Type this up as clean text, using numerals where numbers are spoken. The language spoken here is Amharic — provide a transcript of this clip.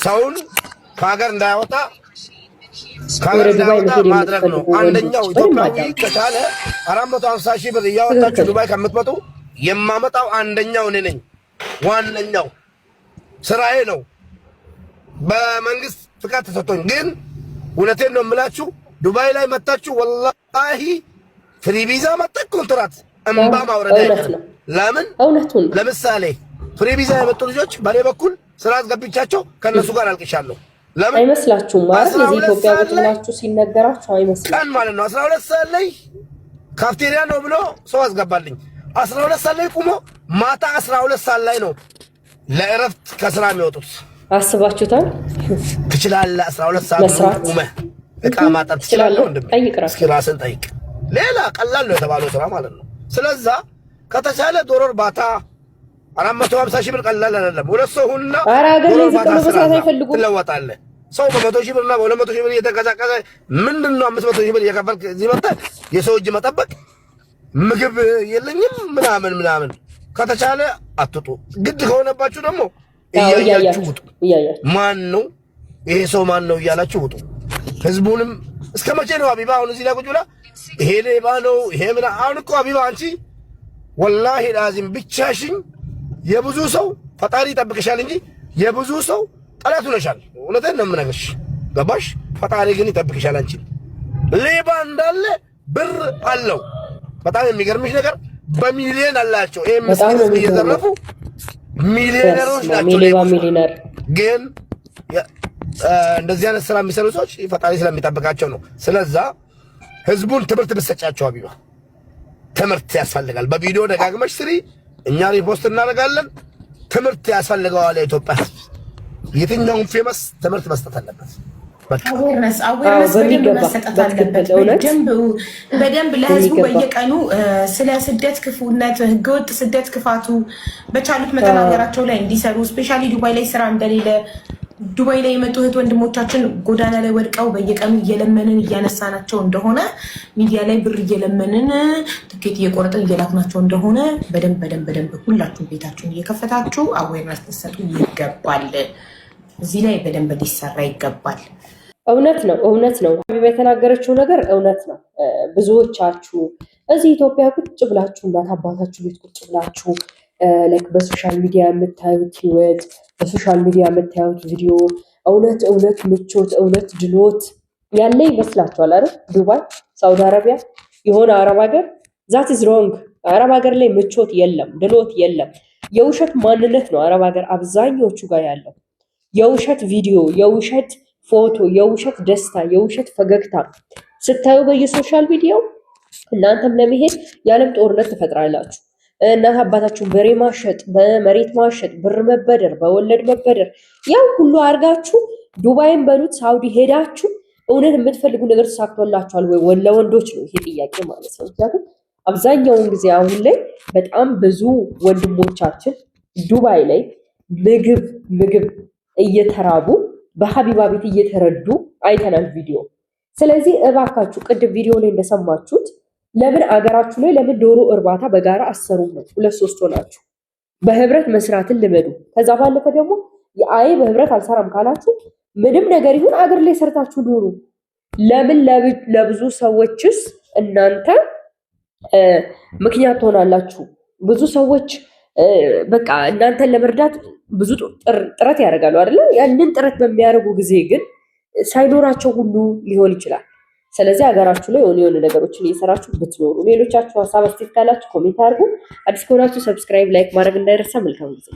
ሰውን ከሀገር እንዳያወጣ ማድረግ ነው። አንደኛው ኢትዮጵያዊ ከቻለ 450 ሺህ ብር እያወጣችሁ ዱባይ ከምትመጡ የማመጣው አንደኛው እኔ ነኝ። ዋነኛው ስራዬ ነው። በመንግስት ፍቃድ ተሰጥቶኝ፣ ግን እውነቴን ነው የምላችሁ ዱባይ ላይ መጣችሁ ወላሂ ፍሪ ቪዛ መጣች ኮንትራት እንባ ማውረድ አይደለም። ለምን ለምሳሌ ፍሪ ቪዛ የመጡ ልጆች በኔ በኩል ስራ አስገብቻቸው ከነሱ ጋር አልቅሻለሁ። ለምን አይመስላችሁም? ማለት እዚህ ኢትዮጵያ ብትላችሁ ሲነገራችሁ አይመስልም? ቀን ማለት ነው 12 ሰዓት ላይ ካፍቴሪያ ነው ብሎ ሰው አስገባልኝ። 12 ሰዓት ላይ ቁሞ ማታ 12 ሰዓት ላይ ነው ለእረፍት ከስራ የሚወጡት። አስባችሁታል? ትችላለህ 12 ሰዓት ቁመህ እቃ ማጠብ ትችላለህ? እስኪ ራስን ጠይቅ። ሌላ ቀላል ነው የተባለው ስራ ማለት ነው። ስለዛ ከተቻለ ዶሮ እርባታ 450 ሺህ ብር ቀላል አይደለም። ሁለት ሰው ሁሉና ዶሮ እርባታ ትለወጣለህ። ሰው በ100 ሺህ ብርና በ200 ሺህ ብር እየተንቀሳቀሰ ምንድነው 500 ሺህ ብር እየከፈልክ እዚህ መጥተህ የሰው እጅ መጠበቅ? ምግብ የለኝም ምናምን። ከተቻለ አትጡ። ግድ ከሆነባችሁ ደግሞ እያያችሁ ውጡ። ማን ነው ይሄ ሰው ማን ነው እያላችሁ ውጡ። ህዝቡንም እስከ መቼ ነው አቢባ አሁን እዚህ ላይ ቁጭ ብላ ይሄ ሌባ ነው ይሄ ምን? አሁን እኮ አቢባ አንቺ ወላሂ ላዚም ብቻሽኝ የብዙ ሰው ፈጣሪ ይጠብቅሻል እንጂ የብዙ ሰው ጠላት ሆነሻል። እውነቴን ነው የምነግርሽ። ገባሽ? ፈጣሪ ግን ይጠብቅሻል። አንቺ ሌባ እንዳለ ብር አለው። በጣም የሚገርምሽ ነገር በሚሊዮን አላቸው። ይሄ ምስኪን ህዝብ እየዘረፉ ሚሊዮነሮች ናቸው። ሚሊዮነር ግን እንደዚህ አይነት ስራ የሚሰሩ ሰዎች ፈጣሪ ስለሚጠብቃቸው ነው። ስለዛ ህዝቡን ትምህርት ብትሰጫቸው አቢባ ትምህርት ያስፈልጋል። በቪዲዮ ደጋግመሽ ስሪ፣ እኛ ሪፖስት እናደርጋለን። ትምህርት ያስፈልገዋል። የኢትዮጵያ ህዝብ የትኛውም ፌመስ ትምህርት መስጠት አለበት። አዌርነስ በደንብ መሰጠት አለበት። በደንብ ለህዝቡ በየቀኑ ስለ ስደት ክፉነት፣ ህገወጥ ስደት ክፋቱ በቻሉት መጠን ሀገራቸው ላይ እንዲሰሩ፣ ስፔሻሊ ዱባይ ላይ ስራ እንደሌለ ዱባይ ላይ የመጡ እህት ወንድሞቻችን ጎዳና ላይ ወድቀው በየቀኑ እየለመንን እያነሳናቸው እንደሆነ ሚዲያ ላይ ብር እየለመንን ትኬት እየቆረጥን እየላክናቸው እንደሆነ በደንብ ሁላችሁም ቤታችሁን እየከፈታችሁ አዌርነስ ልትሰጡ ይገባል። እዚህ ላይ በደንብ ሊሰራ ይገባል። እውነት ነው። ሀቢባ የተናገረችው ነገር እውነት ነው። ብዙዎቻችሁ እዚህ ኢትዮጵያ ቁጭ ብላችሁ እናት አባታችሁ ቤት ቁጭ ብላችሁ በሶሻል ሚዲያ የምታዩት ህይወት፣ በሶሻል ሚዲያ የምታዩት ቪዲዮ እውነት ምቾት፣ እውነት ድሎት ያለ ይመስላችኋል አይደል? ዱባይ፣ ሳውዲ አረቢያ፣ የሆነ አረብ ሀገር ዛት ኢዝ ሮንግ። አረብ ሀገር ላይ ምቾት የለም፣ ድሎት የለም። የውሸት ማንነት ነው አረብ ሀገር አብዛኞቹ ጋር ያለው። የውሸት ቪዲዮ፣ የውሸት ፎቶ፣ የውሸት ደስታ፣ የውሸት ፈገግታ ስታዩ በየሶሻል ሚዲያው እናንተም ለመሄድ የዓለም ጦርነት ትፈጥራላችሁ። እናት አባታችሁን በሬ ማሸጥ፣ በመሬት ማሸጥ፣ ብር መበደር፣ በወለድ መበደር፣ ያው ሁሉ አድርጋችሁ ዱባይን በሉት ሳውዲ ሄዳችሁ እውነት የምትፈልጉ ነገር ተሳክቶላችኋል ወይ? ለወንዶች ነው ይሄ ጥያቄ ማለት ነው። ምክንያቱም አብዛኛውን ጊዜ አሁን ላይ በጣም ብዙ ወንድሞቻችን ዱባይ ላይ ምግብ እየተራቡ በሀቢባ ቤት እየተረዱ አይተናል ቪዲዮ። ስለዚህ እባካችሁ ቅድም ቪዲዮ ላይ እንደሰማችሁት ለምን አገራችሁ ላይ ለምን ዶሮ እርባታ በጋራ አሰሩም ነው? 2-3 ሆናችሁ በህብረት መስራትን ልመዱ። ከዛ ባለፈ ደግሞ የአይ በህብረት አልሰራም ካላችሁ ምንም ነገር ይሁን አገር ላይ ሰርታችሁ ኑሩ። ለምን ለብዙ ሰዎችስ እናንተ ምክንያት ትሆናላችሁ? ብዙ ሰዎች በቃ እናንተን ለመርዳት ብዙ ጥረት ያደርጋሉ አይደለ? ያንን ጥረት በሚያደርጉ ጊዜ ግን ሳይኖራቸው ሁሉ ሊሆን ይችላል። ስለዚህ ሀገራችሁ ላይ የሆነ ነገሮችን እየሰራችሁ ብትኖሩ። ሌሎቻችሁ ሀሳብ አስተያየት ካላችሁ ኮሜንት አድርጉ። አዲስ ከሆናችሁ ሰብስክራይብ፣ ላይክ ማድረግ እንዳይረሳ። መልካም ጊዜ